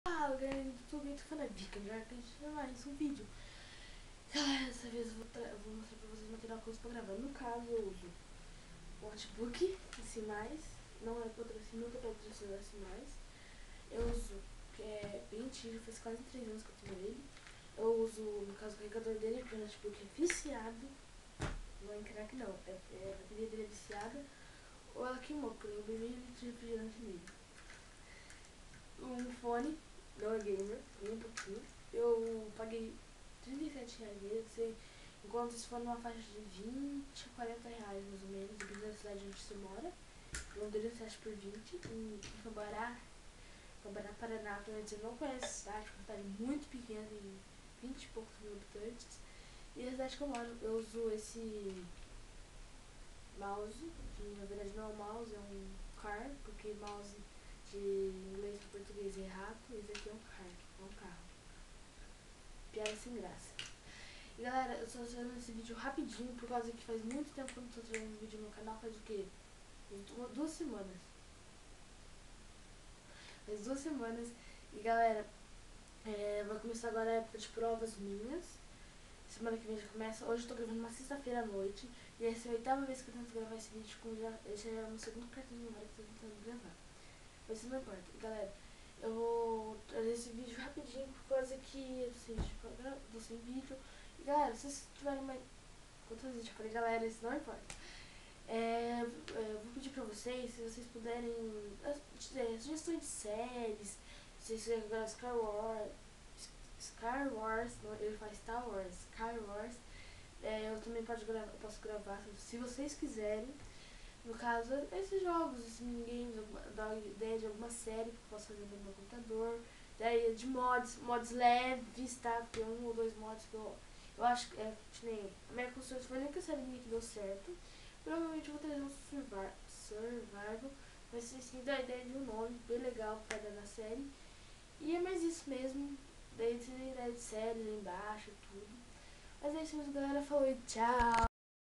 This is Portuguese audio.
Fala galera do YouTube, eu tô falando Vika, já que a gente tem mais um vídeo. Galera, dessa vez eu vou mostrar pra vocês o material que eu uso pra gravar. No caso, eu uso o notebook, esse mais, não é patrocínio, nunca patrocinou esse mais. Eu uso, que é bem antigo, faz quase 3 anos que eu tenho ele. Eu uso, no caso, o carregador dele, porque o notebook é viciado. Não é crack não, a bateria dele é viciada. Ou ela queimou, porque eu bebi litro de refrigerante nele. Um fone, não é gamer, nem um pouquinho. Eu paguei R$ 37 nele, você encontra esse fone numa faixa de 20 a 40 reais mais ou menos, dependendo da cidade onde você mora. Londrina você acha por 20, em Cambará, Paraná, provavelmente você não conhece a cidade, uma cidade muito pequena, tem 20 e poucos mil habitantes. E na cidade que eu moro, eu uso esse mouse, que na verdade não é um mouse, é um car, porque mouse de inglês para português é rato, e esse aqui é um car, é um carro. Piada sem graça. E galera, eu estou fazendo esse vídeo rapidinho, por causa que faz muito tempo que eu não estou trazendo vídeo no canal, faz o quê? Faz 2 semanas. Faz 2 semanas. E galera, vai começar agora a época de provas minhas. Semana que vem já começa. Hoje eu tô gravando uma sexta-feira à noite. E essa é a 8ª vez que eu tento gravar esse vídeo. Esse é o meu segundo cartão de memória que eu tô tentando gravar. Mas isso não importa. E, galera, eu vou trazer esse vídeo rapidinho por causa que eu tô sem vídeo. E galera, se vocês tiverem mais. Quantas vezes eu falei, galera, isso não importa. Vou pedir pra vocês, se vocês puderem. Sugestões de séries. Se vocês quiserem jogar Star Wars, não, ele faz Star Wars, Star Wars. Eu também posso gravar se vocês quiserem. No caso, esses jogos, esses minigames, dar ideia de alguma série que eu posso fazer no meu computador. Ideia de mods leves, tá? Porque 1 ou 2 mods que eu acho que que nem a minha construção foi nem que a série minha que deu certo. Provavelmente eu vou trazer um survival. Mas sim, dá a ideia de um nome bem legal pra dar na série. E é mais isso mesmo. Daí tem ideia de série lá embaixo, tudo. Mas é isso mesmo, galera. Falou e tchau!